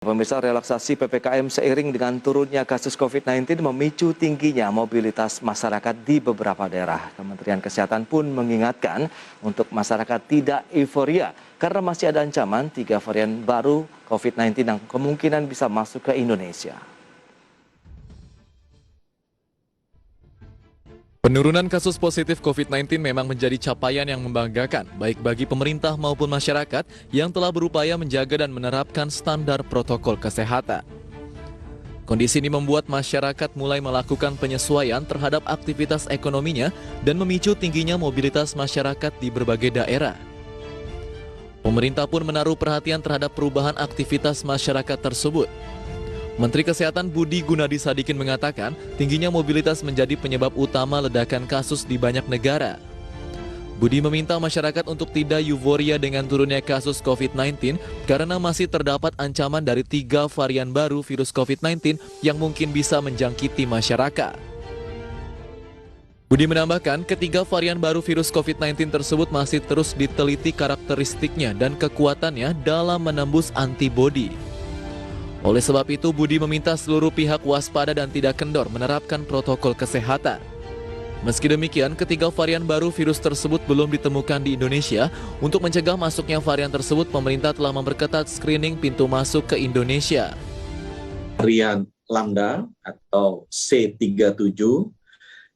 Pemirsa, relaksasi PPKM seiring dengan turunnya kasus COVID-19 memicu tingginya mobilitas masyarakat di beberapa daerah. Kementerian Kesehatan pun mengingatkan untuk masyarakat tidak euforia karena masih ada ancaman 3 varian baru COVID-19 yang kemungkinan bisa masuk ke Indonesia. Penurunan kasus positif COVID-19 memang menjadi capaian yang membanggakan, baik bagi pemerintah maupun masyarakat yang telah berupaya menjaga dan menerapkan standar protokol kesehatan. Kondisi ini membuat masyarakat mulai melakukan penyesuaian terhadap aktivitas ekonominya dan memicu tingginya mobilitas masyarakat di berbagai daerah. Pemerintah pun menaruh perhatian terhadap perubahan aktivitas masyarakat tersebut. Menteri Kesehatan Budi Gunadi Sadikin mengatakan tingginya mobilitas menjadi penyebab utama ledakan kasus di banyak negara. Budi meminta masyarakat untuk tidak euforia dengan turunnya kasus COVID-19 karena masih terdapat ancaman dari 3 varian baru virus COVID-19 yang mungkin bisa menjangkiti masyarakat. Budi menambahkan ketiga varian baru virus COVID-19 tersebut masih terus diteliti karakteristiknya dan kekuatannya dalam menembus antibodi. Oleh sebab itu, Budi meminta seluruh pihak waspada dan tidak kendor menerapkan protokol kesehatan. Meski demikian, ketiga varian baru virus tersebut belum ditemukan di Indonesia. Untuk mencegah masuknya varian tersebut, pemerintah telah memperketat screening pintu masuk ke Indonesia. Varian Lambda atau C37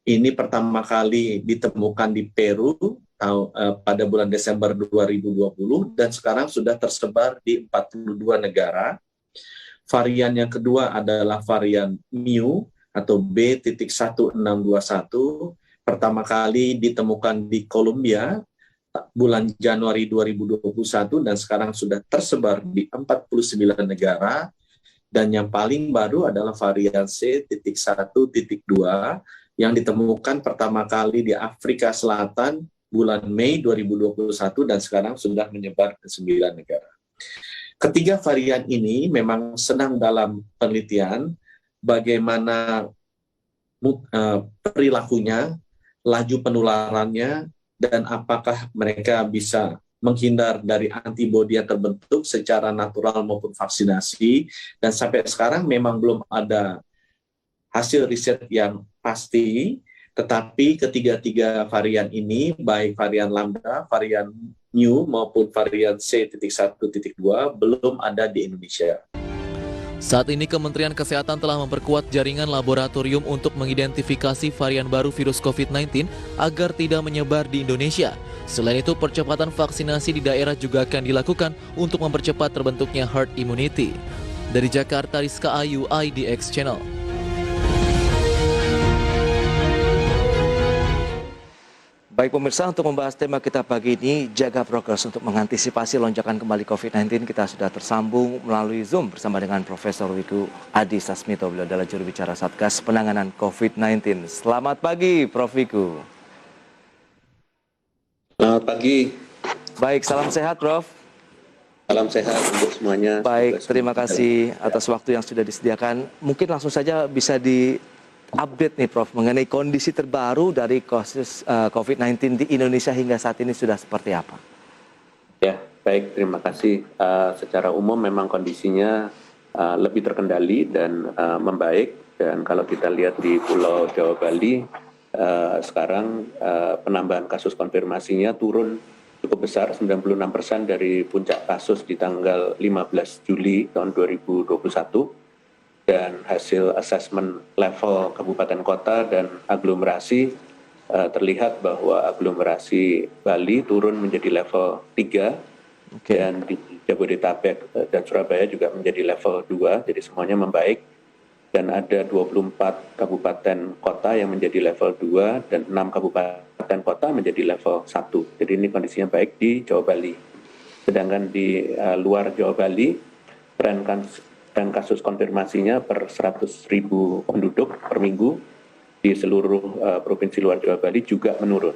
ini pertama kali ditemukan di Peru pada bulan Desember 2020 dan sekarang sudah tersebar di 42 negara. Varian yang kedua adalah varian Mu atau B.1621, pertama kali ditemukan di Kolombia bulan Januari 2021 dan sekarang sudah tersebar di 49 negara. Dan yang paling baru adalah varian C.1.2 yang ditemukan pertama kali di Afrika Selatan bulan Mei 2021 dan sekarang sudah menyebar ke 9 negara. Ketiga varian ini memang sedang dalam penelitian bagaimana perilakunya, laju penularannya, dan apakah mereka bisa menghindar dari antibodi yang terbentuk secara natural maupun vaksinasi. Dan sampai sekarang memang belum ada hasil riset yang pasti, tetapi ketiga-tiga varian ini, baik varian Lambda, varian Mu maupun varian C.1.2 belum ada di Indonesia. Saat ini Kementerian Kesehatan telah memperkuat jaringan laboratorium untuk mengidentifikasi varian baru virus COVID-19 agar tidak menyebar di Indonesia. Selain itu, percepatan vaksinasi di daerah juga akan dilakukan untuk mempercepat terbentuknya herd immunity. Dari Jakarta, Rizka Ayu, IDX Channel. Baik pemirsa, untuk membahas tema kita pagi ini, jaga prokes untuk mengantisipasi lonjakan kembali COVID-19, kita sudah tersambung melalui Zoom bersama dengan Profesor Wiku Adi Sasmito, beliau adalah juru bicara Satgas Penanganan COVID-19. Selamat pagi, Prof. Wiku. Selamat pagi. Baik, salam sehat, Prof. Salam sehat untuk semuanya. Baik, terima kasih atas waktu yang sudah disediakan. Mungkin langsung saja bisa update nih Prof mengenai kondisi terbaru dari kasus COVID-19 di Indonesia hingga saat ini sudah seperti apa? Ya, baik, terima kasih. Secara umum memang kondisinya lebih terkendali dan membaik. Dan kalau kita lihat di Pulau Jawa Bali, sekarang penambahan kasus konfirmasinya turun cukup besar, 96% dari puncak kasus di tanggal 15 Juli tahun 2021. Dan hasil asesmen level kabupaten kota dan aglomerasi terlihat bahwa aglomerasi Bali turun menjadi level 3 dan di Jabodetabek dan Surabaya juga menjadi level 2, jadi semuanya membaik. Dan ada 24 kabupaten kota yang menjadi level 2 dan 6 kabupaten kota menjadi level 1. Jadi ini kondisinya baik di Jawa Bali. Sedangkan di luar Jawa Bali, dan kasus konfirmasinya per 100.000 penduduk per minggu di seluruh provinsi luar Jawa Bali juga menurun.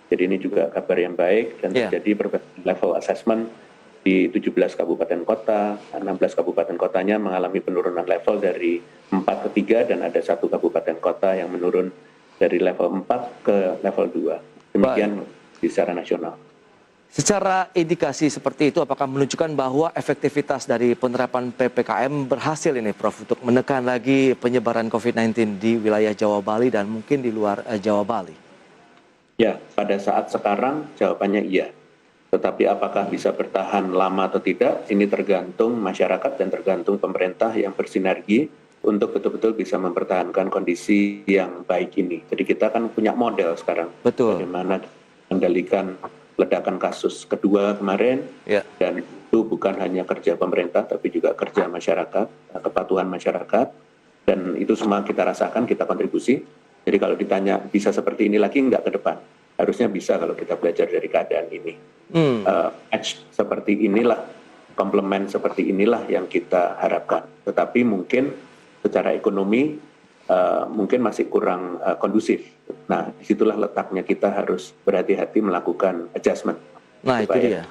Jadi ini juga kabar yang baik dan terjadi perbaikan level assessment di 17 kabupaten kota, 16 kabupaten kotanya mengalami penurunan level dari 4 ke 3 dan ada 1 kabupaten kota yang menurun dari level 4 ke level 2. Demikian di secara nasional. Secara indikasi seperti itu, apakah menunjukkan bahwa efektivitas dari penerapan PPKM berhasil ini, Prof, untuk menekan lagi penyebaran COVID-19 di wilayah Jawa Bali dan mungkin di luar Jawa Bali? Ya, pada saat sekarang jawabannya iya. Tetapi apakah bisa bertahan lama atau tidak, ini tergantung masyarakat dan tergantung pemerintah yang bersinergi untuk betul-betul bisa mempertahankan kondisi yang baik ini. Jadi kita kan punya model sekarang. Betul. Bagaimana mengendalikan ledakan kasus kedua kemarin, Ya. dan itu bukan hanya kerja pemerintah, tapi juga kerja masyarakat, kepatuhan masyarakat, dan itu semua kita rasakan, kita kontribusi. Jadi kalau ditanya bisa seperti ini lagi, enggak ke depan. Harusnya bisa kalau kita belajar dari keadaan ini. Match seperti inilah, komplement seperti inilah yang kita harapkan. Tetapi mungkin secara ekonomi mungkin masih kurang kondusif. Nah, disitulah letaknya kita harus berhati-hati melakukan adjustment. Nah, itu supaya dia.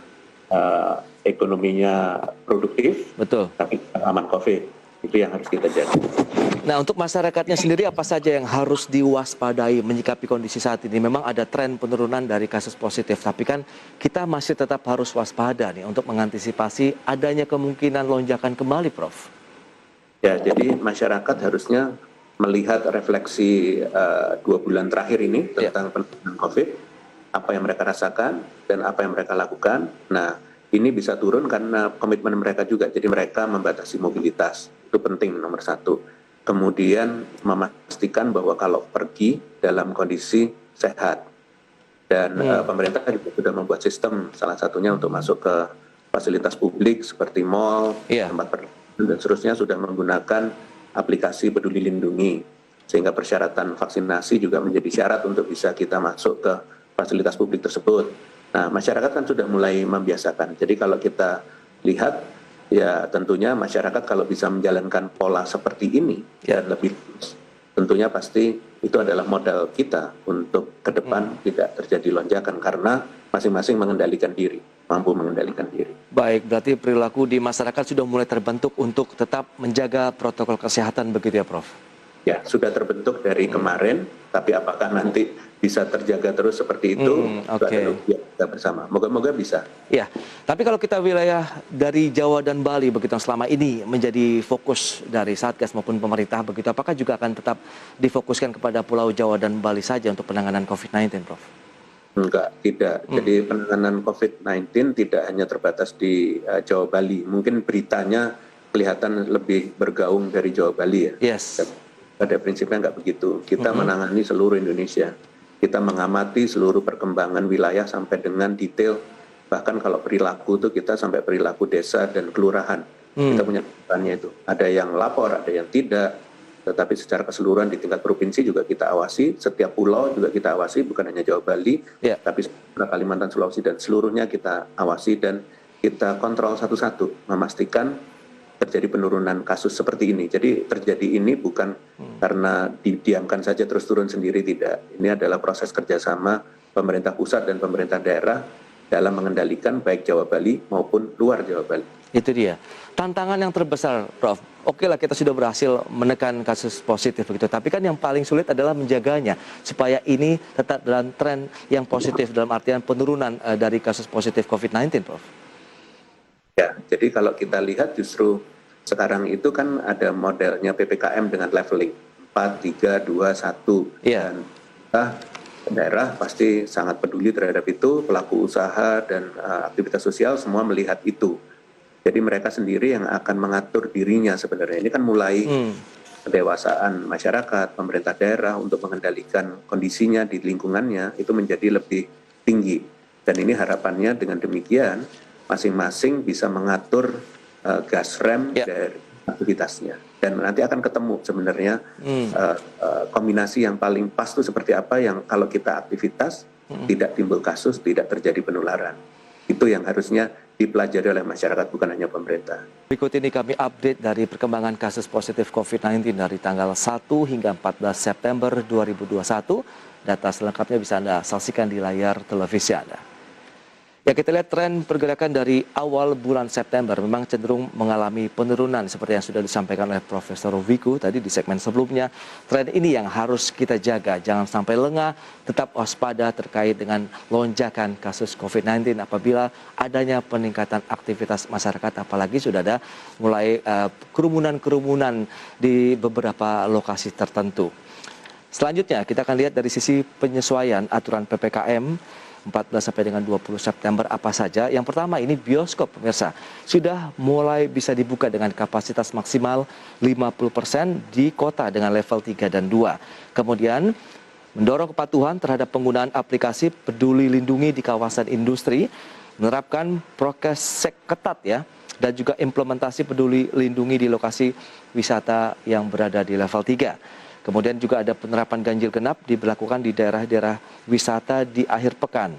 Ekonominya produktif, Betul. tapi aman COVID. Itu yang harus kita jaga. Nah, untuk masyarakatnya sendiri apa saja yang harus diwaspadai menyikapi kondisi saat ini? Memang ada tren penurunan dari kasus positif, tapi kan kita masih tetap harus waspada nih untuk mengantisipasi adanya kemungkinan lonjakan kembali, Prof. Ya, jadi masyarakat harusnya melihat refleksi 2 bulan terakhir ini tentang penanganan COVID, apa yang mereka rasakan dan apa yang mereka lakukan. Nah, ini bisa turun karena komitmen mereka juga. Jadi mereka membatasi mobilitas, itu penting nomor satu. Kemudian memastikan bahwa kalau pergi dalam kondisi sehat. Dan pemerintah juga sudah membuat sistem, salah satunya untuk masuk ke fasilitas publik seperti mal, tempat perbelanjaan dan seterusnya sudah menggunakan aplikasi Peduli Lindungi, sehingga persyaratan vaksinasi juga menjadi syarat untuk bisa kita masuk ke fasilitas publik tersebut. Nah, masyarakat kan sudah mulai membiasakan. Jadi kalau kita lihat, ya tentunya masyarakat kalau bisa menjalankan pola seperti ini dan lebih, tentunya pasti itu adalah modal kita untuk ke depan tidak terjadi lonjakan karena masing-masing mengendalikan diri, mampu mengendalikan diri. Baik, berarti perilaku di masyarakat sudah mulai terbentuk untuk tetap menjaga protokol kesehatan begitu ya, Prof? Ya, sudah terbentuk dari kemarin, tapi apakah nanti bisa terjaga terus seperti itu? Kita bersama. Moga-moga bisa. Ya, tapi kalau kita wilayah dari Jawa dan Bali begitu yang selama ini menjadi fokus dari Satgas maupun pemerintah begitu, apakah juga akan tetap difokuskan kepada Pulau Jawa dan Bali saja untuk penanganan COVID-19, Prof? Enggak, tidak. Jadi penanganan COVID-19 tidak hanya terbatas di Jawa Bali. Mungkin beritanya kelihatan lebih bergaung dari Jawa Bali ya. Yes. Pada prinsipnya enggak begitu. Kita menangani seluruh Indonesia. Kita mengamati seluruh perkembangan wilayah sampai dengan detail. Bahkan kalau perilaku itu kita sampai perilaku desa dan kelurahan. Kita punya perannya itu. Ada yang lapor, ada yang tidak. Tetapi secara keseluruhan di tingkat provinsi juga kita awasi, setiap pulau juga kita awasi, bukan hanya Jawa Bali, tapi Kalimantan, Sulawesi, dan seluruhnya kita awasi dan kita kontrol satu-satu, memastikan terjadi penurunan kasus seperti ini. Jadi terjadi ini bukan karena didiamkan saja terus turun sendiri, tidak. Ini adalah proses kerjasama pemerintah pusat dan pemerintah daerah dalam mengendalikan baik Jawa Bali maupun luar Jawa Bali. Itu dia. Tantangan yang terbesar, Prof. Oke lah, kita sudah berhasil menekan kasus positif begitu. Tapi kan yang paling sulit adalah menjaganya supaya ini tetap dalam tren yang positif dalam artian penurunan dari kasus positif COVID-19, Prof. Ya, jadi kalau kita lihat justru sekarang itu kan ada modelnya PPKM dengan leveling 4, 3, 2, 1. Dan kita daerah pasti sangat peduli terhadap itu, pelaku usaha dan aktivitas sosial semua melihat itu. Jadi mereka sendiri yang akan mengatur dirinya sebenarnya. Ini kan mulai kedewasaan masyarakat, pemerintah daerah untuk mengendalikan kondisinya di lingkungannya itu menjadi lebih tinggi. Dan ini harapannya dengan demikian masing-masing bisa mengatur gas rem dari aktivitasnya. Dan nanti akan ketemu sebenarnya kombinasi yang paling pas itu seperti apa yang kalau kita aktivitas tidak timbul kasus, tidak terjadi penularan. Itu yang harusnya dipelajari oleh masyarakat, bukan hanya pemerintah. Berikut ini kami update dari perkembangan kasus positif COVID-19 dari tanggal 1 hingga 14 September 2021. Data selengkapnya bisa Anda saksikan di layar televisi Anda. Ya, kita lihat tren pergerakan dari awal bulan September memang cenderung mengalami penurunan seperti yang sudah disampaikan oleh Profesor Wiku tadi di segmen sebelumnya. Tren ini yang harus kita jaga, jangan sampai lengah, tetap waspada terkait dengan lonjakan kasus COVID-19 apabila adanya peningkatan aktivitas masyarakat, apalagi sudah ada mulai kerumunan-kerumunan di beberapa lokasi tertentu. Selanjutnya kita akan lihat dari sisi penyesuaian aturan PPKM 14 sampai dengan 20 September apa saja. Yang pertama ini bioskop pemirsa. Sudah mulai bisa dibuka dengan kapasitas maksimal 50% di kota dengan level 3 dan 2. Kemudian mendorong kepatuhan terhadap penggunaan aplikasi Peduli Lindungi di kawasan industri, menerapkan prokes ketat ya, dan juga implementasi Peduli Lindungi di lokasi wisata yang berada di level 3. Kemudian juga ada penerapan ganjil genap diberlakukan di daerah-daerah wisata di akhir pekan.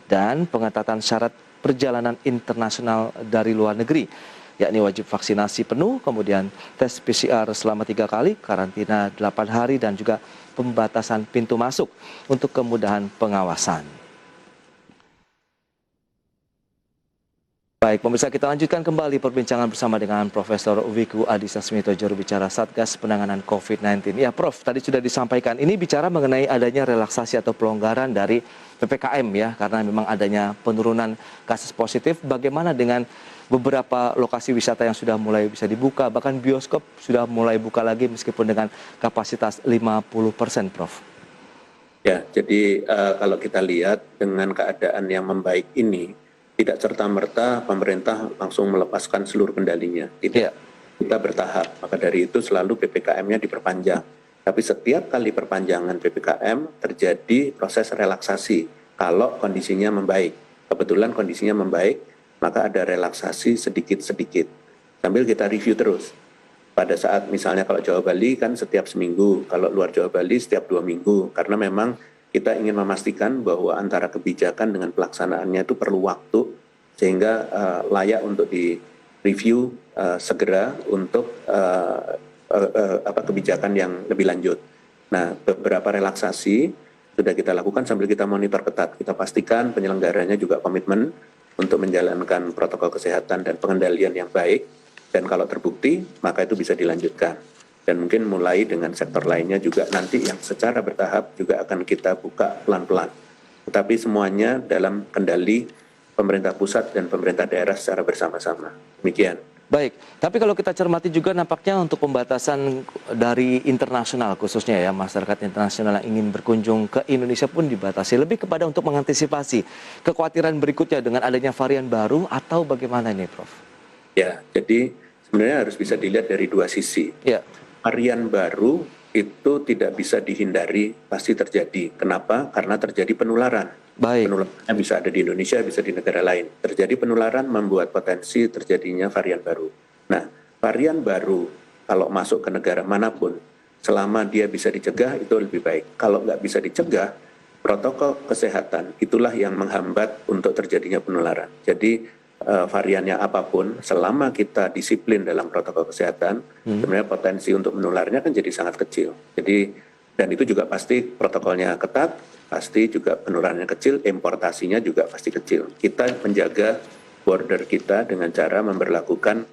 Dan pengetatan syarat perjalanan internasional dari luar negeri, yakni wajib vaksinasi penuh, kemudian tes PCR selama 3 kali, karantina 8 hari, dan juga pembatasan pintu masuk untuk kemudahan pengawasan. Baik, pemirsa, kita lanjutkan kembali perbincangan bersama dengan Profesor Wiku Adhisa Smito, juru bicara Satgas Penanganan COVID-19. Ya, Prof, tadi sudah disampaikan, ini bicara mengenai adanya relaksasi atau pelonggaran dari PPKM ya, karena memang adanya penurunan kasus positif. Bagaimana dengan beberapa lokasi wisata yang sudah mulai bisa dibuka, bahkan bioskop sudah mulai buka lagi meskipun dengan kapasitas 50%, Prof? Ya, jadi kalau kita lihat dengan keadaan yang membaik ini, tidak serta-merta pemerintah langsung melepaskan seluruh kendalinya. Tidak. Ya. Kita bertahap. Maka dari itu selalu PPKM-nya diperpanjang. Tapi setiap kali perpanjangan PPKM terjadi proses relaksasi kalau kondisinya membaik. Kebetulan kondisinya membaik, maka ada relaksasi sedikit-sedikit. Sambil kita review terus. Pada saat misalnya kalau Jawa Bali kan setiap seminggu, kalau luar Jawa Bali setiap 2 minggu. Karena memang kita ingin memastikan bahwa antara kebijakan dengan pelaksanaannya itu perlu waktu sehingga layak untuk direview segera untuk kebijakan yang lebih lanjut. Nah, beberapa relaksasi sudah kita lakukan sambil kita monitor ketat. Kita pastikan penyelenggaranya juga komitmen untuk menjalankan protokol kesehatan dan pengendalian yang baik. Dan kalau terbukti, maka itu bisa dilanjutkan. Dan mungkin mulai dengan sektor lainnya juga nanti yang secara bertahap juga akan kita buka pelan-pelan. Tetapi semuanya dalam kendali pemerintah pusat dan pemerintah daerah secara bersama-sama. Demikian. Baik, tapi kalau kita cermati juga nampaknya untuk pembatasan dari internasional khususnya ya, masyarakat internasional yang ingin berkunjung ke Indonesia pun dibatasi. Lebih kepada untuk mengantisipasi kekhawatiran berikutnya dengan adanya varian baru atau bagaimana ini, Prof? Ya, jadi sebenarnya harus bisa dilihat dari dua sisi. Ya. Varian baru itu tidak bisa dihindari, pasti terjadi. Kenapa? Karena terjadi penularan. Baik. Penularannya bisa ada di Indonesia, bisa di negara lain. Terjadi penularan membuat potensi terjadinya varian baru. Nah, varian baru kalau masuk ke negara manapun, selama dia bisa dicegah itu lebih baik. Kalau nggak bisa dicegah, protokol kesehatan itulah yang menghambat untuk terjadinya penularan. Jadi variannya apapun, selama kita disiplin dalam protokol kesehatan, sebenarnya potensi untuk menularnya kan jadi sangat kecil. Jadi, dan itu juga pasti protokolnya ketat, pasti juga penularannya kecil, importasinya juga pasti kecil. Kita menjaga border kita dengan cara memberlakukan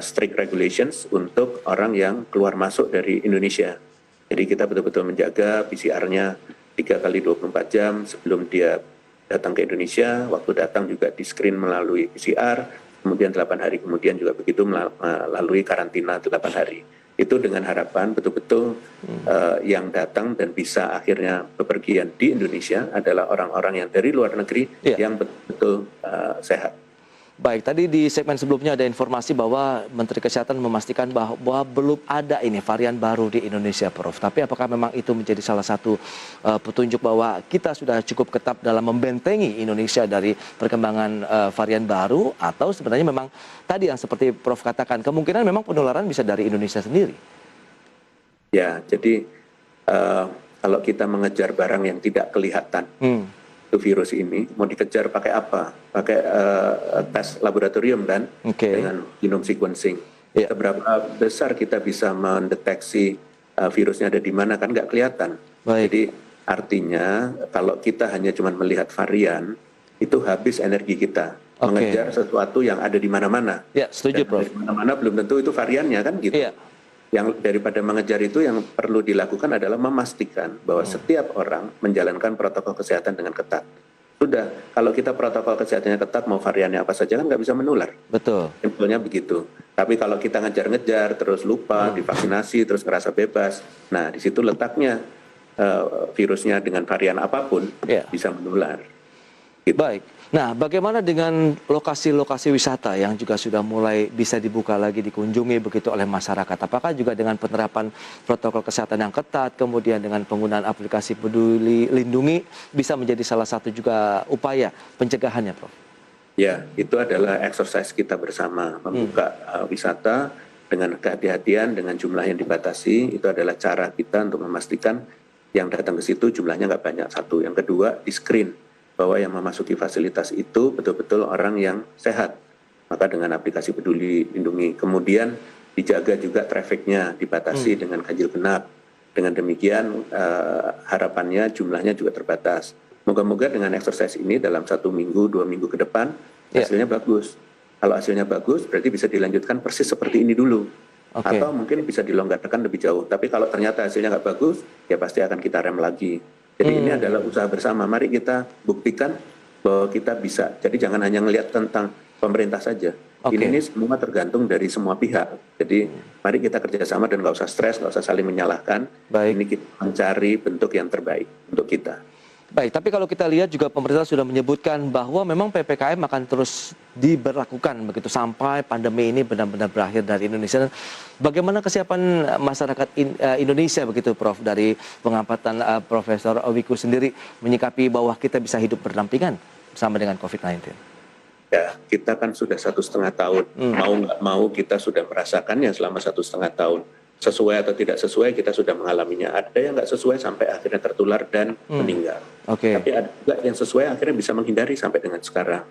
strict regulations untuk orang yang keluar masuk dari Indonesia. Jadi kita betul-betul menjaga PCR-nya 3 kali 24 jam sebelum dia datang ke Indonesia, waktu datang juga di-screen melalui PCR, kemudian 8 hari kemudian juga begitu melalui karantina 8 hari. Itu dengan harapan betul-betul yang datang dan bisa akhirnya bepergian di Indonesia adalah orang-orang yang dari luar negeri yang betul-betul sehat. Baik, tadi di segmen sebelumnya ada informasi bahwa Menteri Kesehatan memastikan bahwa belum ada ini varian baru di Indonesia, Prof. Tapi apakah memang itu menjadi salah satu petunjuk bahwa kita sudah cukup ketat dalam membentengi Indonesia dari perkembangan varian baru, atau sebenarnya memang tadi yang seperti Prof katakan, kemungkinan memang penularan bisa dari Indonesia sendiri? Ya, jadi kalau kita mengejar barang yang tidak kelihatan, virus ini mau dikejar pakai apa? Pakai tes laboratorium dan dengan genome sequencing. Seberapa besar kita bisa mendeteksi virusnya ada di mana kan nggak kelihatan. Jadi artinya kalau kita hanya cuma melihat varian itu habis energi kita Oke. mengejar sesuatu yang ada di mana-mana. Ya, setuju, Dan Prof. di mana-mana belum tentu itu variannya kan gitu. Iya. Yang daripada mengejar itu yang perlu dilakukan adalah memastikan bahwa setiap orang menjalankan protokol kesehatan dengan ketat. Sudah, kalau kita protokol kesehatannya ketat, mau variannya apa saja kan nggak bisa menular. Betul. Simpelnya begitu. Tapi kalau kita ngejar-ngejar, terus lupa, divaksinasi, terus ngerasa bebas, nah di situ letaknya virusnya dengan varian apapun Iya. bisa menular. Baik. Nah, bagaimana dengan lokasi-lokasi wisata yang juga sudah mulai bisa dibuka lagi, dikunjungi begitu oleh masyarakat? Apakah juga dengan penerapan protokol kesehatan yang ketat, kemudian dengan penggunaan aplikasi Peduli Lindungi bisa menjadi salah satu juga upaya pencegahannya, Prof? Ya, itu adalah exercise kita bersama, membuka wisata dengan kehati-hatian, dengan jumlah yang dibatasi. Itu adalah cara kita untuk memastikan yang datang ke situ jumlahnya nggak banyak, satu. Yang kedua, di screen bahwa yang memasuki fasilitas itu betul-betul orang yang sehat. Maka dengan aplikasi Peduli Lindungi. Kemudian dijaga juga trafficnya, dibatasi dengan ganjil genap. Dengan demikian harapannya jumlahnya juga terbatas. Moga-moga dengan exercise ini dalam 1 minggu, 2 minggu ke depan hasilnya bagus. Kalau hasilnya bagus berarti bisa dilanjutkan persis seperti ini dulu. Oke. Atau mungkin bisa dilonggarkan lebih jauh. Tapi kalau ternyata hasilnya nggak bagus, ya pasti akan kita rem lagi. Jadi ini adalah usaha bersama. Mari kita buktikan bahwa kita bisa. Jadi jangan hanya melihat tentang pemerintah saja. Oke. Ini semua tergantung dari semua pihak. Jadi mari kita kerjasama dan nggak usah stres, nggak usah saling menyalahkan. Baik. Ini kita mencari bentuk yang terbaik untuk kita. Baik, tapi kalau kita lihat juga pemerintah sudah menyebutkan bahwa memang PPKM akan terus diberlakukan begitu sampai pandemi ini benar-benar berakhir dari Indonesia. Bagaimana kesiapan masyarakat Indonesia begitu, Prof, dari pengamatan Profesor Wiku sendiri menyikapi bahwa kita bisa hidup berdampingan bersama dengan COVID-19? Ya, kita kan sudah 1,5 tahun. Mau nggak mau kita sudah merasakannya selama 1,5 tahun. Sesuai atau tidak sesuai kita sudah mengalaminya. Ada yang nggak sesuai sampai akhirnya tertular dan meninggal. Oke. Tapi ada juga yang sesuai akhirnya bisa menghindari sampai dengan sekarang.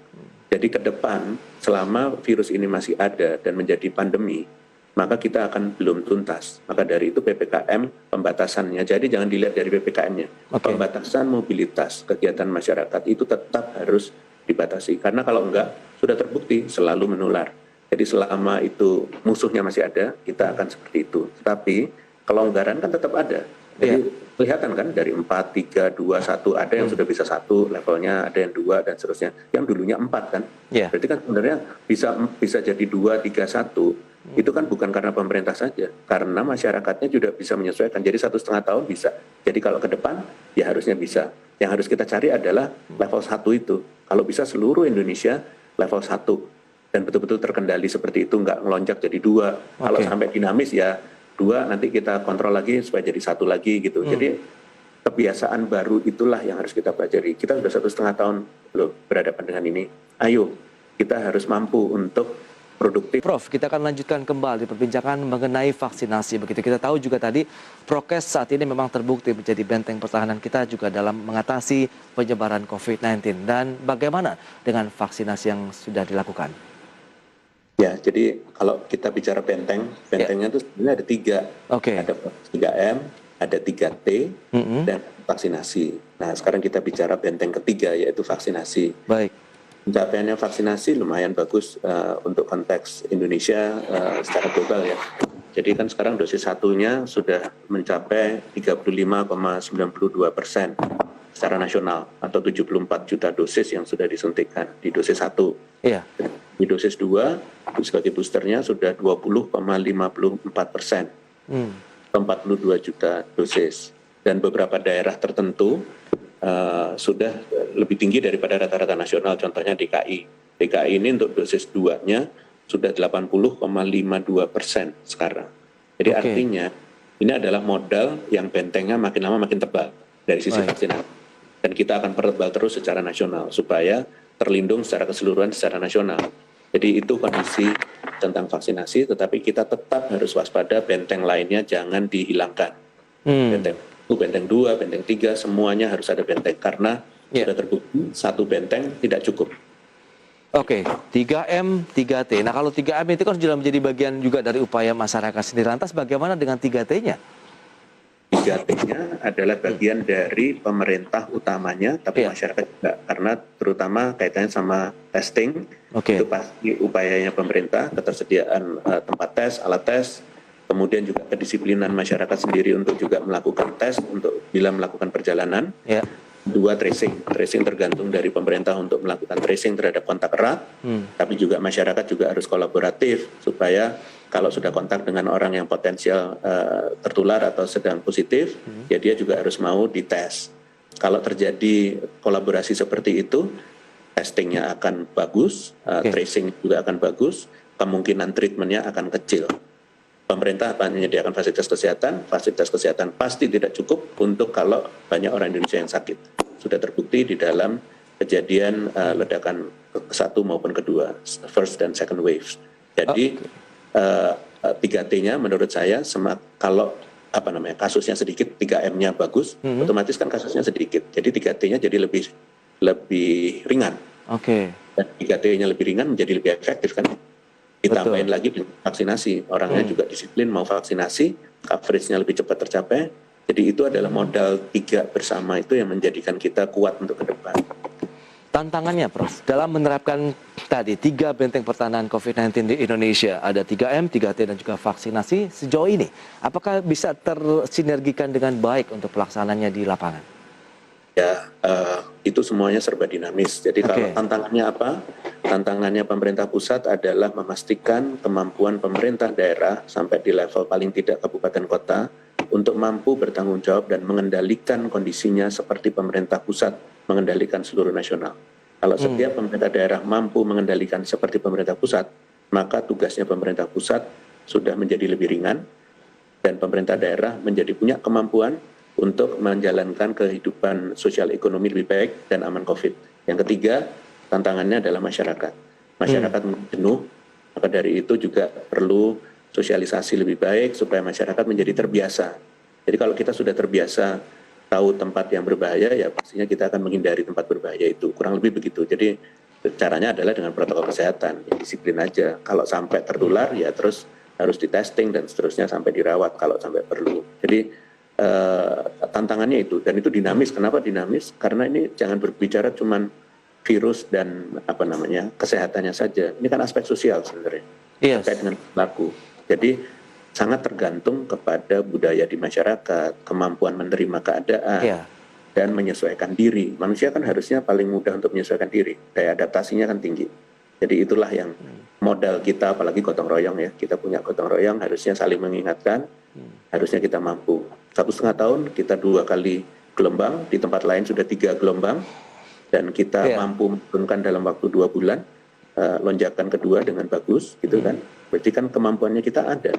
Jadi ke depan selama virus ini masih ada dan menjadi pandemi, maka kita akan belum tuntas. Maka dari itu PPKM pembatasannya. Jadi jangan dilihat dari PPKM-nya. Oke. Pembatasan mobilitas kegiatan masyarakat itu tetap harus dibatasi. Karena kalau enggak sudah terbukti selalu menular. Jadi selama itu musuhnya masih ada, kita akan seperti itu. Tetapi kelonggaran kan tetap ada. Jadi kelihatan kan dari 4, 3, 2, 1, ada yang sudah bisa 1 levelnya, ada yang 2 dan seterusnya. Yang dulunya 4 kan. Berarti kan sebenarnya bisa jadi 2, 3, 1. Itu kan bukan karena pemerintah saja, karena masyarakatnya juga bisa menyesuaikan. Jadi 1,5 tahun bisa. Jadi kalau ke depan ya harusnya bisa. Yang harus kita cari adalah level 1 itu. Kalau bisa seluruh Indonesia level 1. Dan betul-betul terkendali seperti itu, nggak melonjak jadi 2. Kalau sampai dinamis ya 2, nanti kita kontrol lagi supaya jadi 1 lagi gitu. Jadi kebiasaan baru itulah yang harus kita pelajari. Kita sudah 1,5 tahun loh berhadapan dengan ini. Ayo, kita harus mampu untuk produktif. Prof, kita akan lanjutkan kembali perbincangan mengenai vaksinasi. Begitu kita tahu juga tadi, prokes saat ini memang terbukti menjadi benteng pertahanan kita juga dalam mengatasi penyebaran COVID-19. Dan bagaimana dengan vaksinasi yang sudah dilakukan? Ya, jadi kalau kita bicara bentengnya itu sebenarnya ada 3. Oke. Ada 3M, ada 3T, dan vaksinasi. Nah, sekarang kita bicara benteng ketiga, yaitu vaksinasi. Baik. Pencapaiannya vaksinasi lumayan bagus untuk konteks Indonesia secara global ya. Jadi kan sekarang dosis 1-nya sudah mencapai 35,92% secara nasional, atau 74 juta dosis yang sudah disuntikkan di dosis 1. Iya. Di dosis 2, sebagai boosternya sudah 20,54%, 42 juta dosis. Dan beberapa daerah tertentu sudah lebih tinggi daripada rata-rata nasional, contohnya DKI. DKI ini untuk dosis 2-nya sudah 80,52% sekarang. Jadi artinya ini adalah modal yang bentengnya makin lama makin tebal dari sisi vaksinasi. Dan kita akan pertebal terus secara nasional supaya terlindung secara keseluruhan secara nasional. Jadi itu kondisi tentang vaksinasi, tetapi kita tetap harus waspada, benteng lainnya jangan dihilangkan. Benteng 1, benteng 2, benteng 3, semuanya harus ada benteng. Karena sudah terbukti 1 benteng tidak cukup. Oke, 3M, 3T. Nah kalau 3M itu kan sudah menjadi bagian juga dari upaya masyarakat sendiri. Lantas bagaimana dengan 3T-nya? 3T-nya adalah bagian dari pemerintah utamanya, tapi masyarakat juga, karena terutama kaitannya sama testing, itu pasti upayanya pemerintah, ketersediaan tempat tes, alat tes, kemudian juga kedisiplinan masyarakat sendiri untuk juga melakukan tes untuk bila melakukan perjalanan. Dua, tracing tergantung dari pemerintah untuk melakukan tracing terhadap kontak erat, tapi juga masyarakat juga harus kolaboratif supaya kalau sudah kontak dengan orang yang potensial tertular atau sedang positif, ya dia juga harus mau dites. Kalau terjadi kolaborasi seperti itu, testingnya akan bagus, tracing juga akan bagus, kemungkinan treatmentnya akan kecil. Pemerintah akan menyediakan fasilitas kesehatan pasti tidak cukup untuk kalau banyak orang Indonesia yang sakit. Sudah terbukti di dalam kejadian ledakan ke-1 maupun kedua, first dan second waves. Jadi 3T-nya menurut saya kalau kasusnya sedikit, 3M-nya bagus, otomatis kan kasusnya sedikit. Jadi 3T-nya jadi lebih ringan. Dan 3T-nya lebih ringan menjadi lebih efektif kan. Ditambahin lagi dengan vaksinasi, orangnya juga disiplin mau vaksinasi, coverage-nya lebih cepat tercapai. Jadi itu adalah modal 3 bersama itu yang menjadikan kita kuat untuk ke depan. Tantangannya, Prof, dalam menerapkan tadi 3 benteng pertahanan COVID-19 di Indonesia, ada 3M, 3T, dan juga vaksinasi sejauh ini, apakah bisa tersinergikan dengan baik untuk pelaksananya di lapangan? Ya, itu semuanya serba dinamis. Jadi kalau tantangannya apa? Tantangannya pemerintah pusat adalah memastikan kemampuan pemerintah daerah sampai di level paling tidak kabupaten kota untuk mampu bertanggung jawab dan mengendalikan kondisinya seperti pemerintah pusat mengendalikan seluruh nasional. Kalau setiap pemerintah daerah mampu mengendalikan seperti pemerintah pusat, maka tugasnya pemerintah pusat sudah menjadi lebih ringan dan pemerintah daerah menjadi punya kemampuan untuk menjalankan kehidupan sosial ekonomi lebih baik dan aman COVID. Yang ketiga, tantangannya adalah masyarakat. Masyarakat jenuh, maka dari itu juga perlu sosialisasi lebih baik supaya masyarakat menjadi terbiasa. Jadi kalau kita sudah terbiasa tahu tempat yang berbahaya, ya pastinya kita akan menghindari tempat berbahaya itu. Kurang lebih begitu. Jadi caranya adalah dengan protokol kesehatan, ya, disiplin aja. Kalau sampai tertular, ya terus harus ditesting dan seterusnya sampai dirawat kalau sampai perlu. Jadi tantangannya itu, dan itu dinamis. Kenapa dinamis? Karena ini jangan berbicara cuman virus dan kesehatannya saja. Ini kan aspek sosial sebenarnya terkait dengan perilaku. Jadi sangat tergantung kepada budaya di masyarakat, kemampuan menerima keadaan dan menyesuaikan diri. Manusia kan harusnya paling mudah untuk menyesuaikan diri, daya adaptasinya kan tinggi. Jadi itulah yang modal kita, apalagi gotong royong ya. Kita punya gotong royong, harusnya saling mengingatkan, harusnya kita mampu. 1,5 tahun kita 2 kali gelombang, di tempat lain sudah 3 gelombang, dan kita mampu menurunkan dalam waktu 2 bulan lonjakan kedua dengan bagus, gitu kan. Berarti kan kemampuannya kita ada.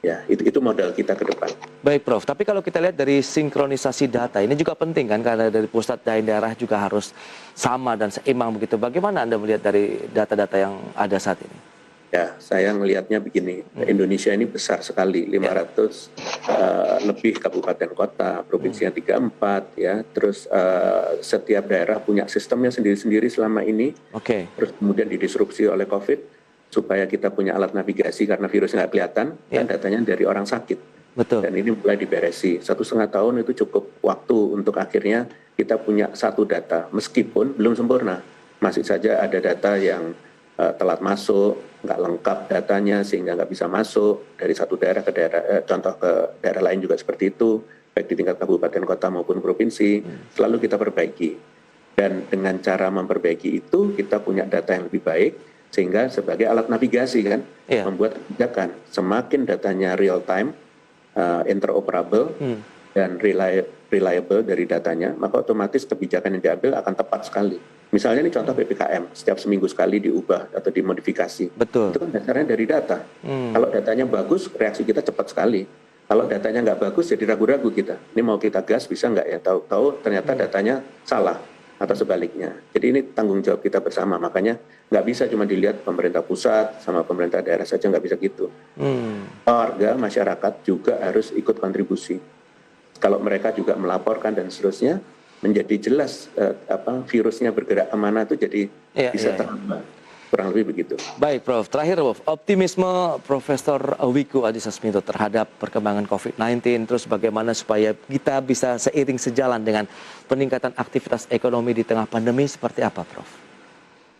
Ya, itu modal kita ke depan. Baik, Prof. Tapi kalau kita lihat dari sinkronisasi data, ini juga penting kan, karena dari pusat dan daerah juga harus sama dan seimbang begitu. Bagaimana Anda melihat dari data-data yang ada saat ini? Ya, saya melihatnya begini, Indonesia ini besar sekali, 500 lebih kabupaten kota, provinsinya 34, ya. Terus setiap daerah punya sistemnya sendiri-sendiri selama ini. Terus kemudian didisrupsi oleh COVID, supaya kita punya alat navigasi karena virusnya nggak kelihatan, dan datanya dari orang sakit. Dan ini mulai diberesi. 1,5 tahun itu cukup waktu untuk akhirnya kita punya satu data, meskipun belum sempurna. Masih saja ada data yang telat masuk, nggak lengkap datanya sehingga nggak bisa masuk dari satu daerah ke daerah, contoh ke daerah lain juga seperti itu, baik di tingkat kabupaten, kota maupun provinsi, selalu kita perbaiki. Dan dengan cara memperbaiki itu kita punya data yang lebih baik, sehingga sebagai alat navigasi kan, membuat kebijakan. Semakin datanya real time, interoperable, dan reliable dari datanya, maka otomatis kebijakan yang diambil akan tepat sekali. Misalnya ini contoh PPKM, setiap seminggu sekali diubah atau dimodifikasi. Itu kan dasarnya dari data. Kalau datanya bagus, reaksi kita cepat sekali. Kalau datanya nggak bagus, jadi ragu-ragu kita. Ini mau kita gas bisa nggak ya? Tahu-tahu ternyata datanya salah atau sebaliknya. Jadi ini tanggung jawab kita bersama. Makanya nggak bisa cuma dilihat pemerintah pusat sama pemerintah daerah saja, nggak bisa gitu. Warga, masyarakat juga harus ikut kontribusi. Kalau mereka juga melaporkan dan seterusnya, menjadi jelas virusnya bergerak kemana itu jadi bisa terhambat. Kurang lebih begitu. Baik, Prof. Terakhir, Prof. Optimisme Profesor Wiku Adhisa Smito terhadap perkembangan COVID-19, terus bagaimana supaya kita bisa seiring sejalan dengan peningkatan aktivitas ekonomi di tengah pandemi, seperti apa, Prof?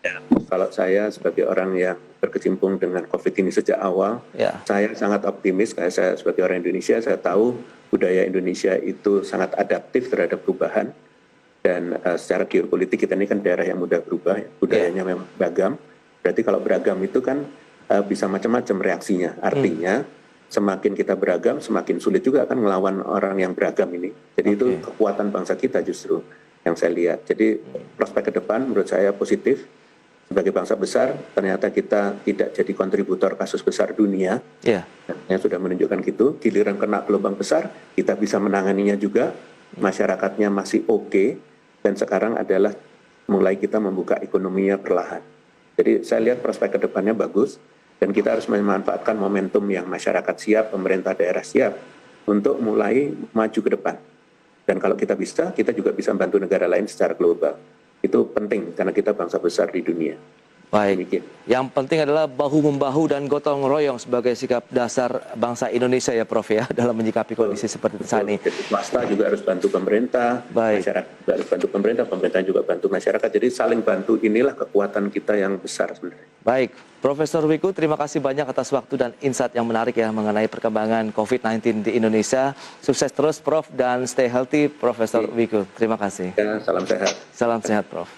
Ya, kalau saya sebagai orang yang berkecimpung dengan COVID ini sejak awal, saya sangat optimis. Kayak saya sebagai orang Indonesia, saya tahu budaya Indonesia itu sangat adaptif terhadap perubahan. Dan secara geopolitik kita ini kan daerah yang mudah berubah, budayanya memang beragam. Berarti kalau beragam itu kan bisa macam-macam reaksinya. Artinya semakin kita beragam, semakin sulit juga akan melawan orang yang beragam ini. Jadi itu kekuatan bangsa kita justru yang saya lihat. Jadi prospek ke depan menurut saya positif. Sebagai bangsa besar, ternyata kita tidak jadi kontributor kasus besar dunia. Yang sudah menunjukkan gitu. Giliran kena gelombang besar, kita bisa menanganinya juga. Masyarakatnya masih oke. Dan sekarang adalah mulai kita membuka ekonominya perlahan. Jadi saya lihat prospek ke depannya bagus, dan kita harus memanfaatkan momentum yang masyarakat siap, pemerintah daerah siap, untuk mulai maju ke depan. Dan kalau kita bisa, kita juga bisa membantu negara lain secara global. Itu penting, karena kita bangsa besar di dunia. Baik, Demikian. yang penting adalah bahu-membahu dan gotong royong sebagai sikap dasar bangsa Indonesia ya, Prof, ya, dalam menyikapi kondisi seperti saat ini. Jadi swasta juga harus bantu pemerintah, masyarakat juga harus bantu pemerintah juga bantu masyarakat. Jadi saling bantu, inilah kekuatan kita yang besar sebenarnya. Baik, Profesor Wiku, terima kasih banyak atas waktu dan insight yang menarik ya mengenai perkembangan COVID-19 di Indonesia. Sukses terus, Prof, dan stay healthy, Profesor Wiku. Terima kasih. Ya, salam sehat. Salam sehat, Prof.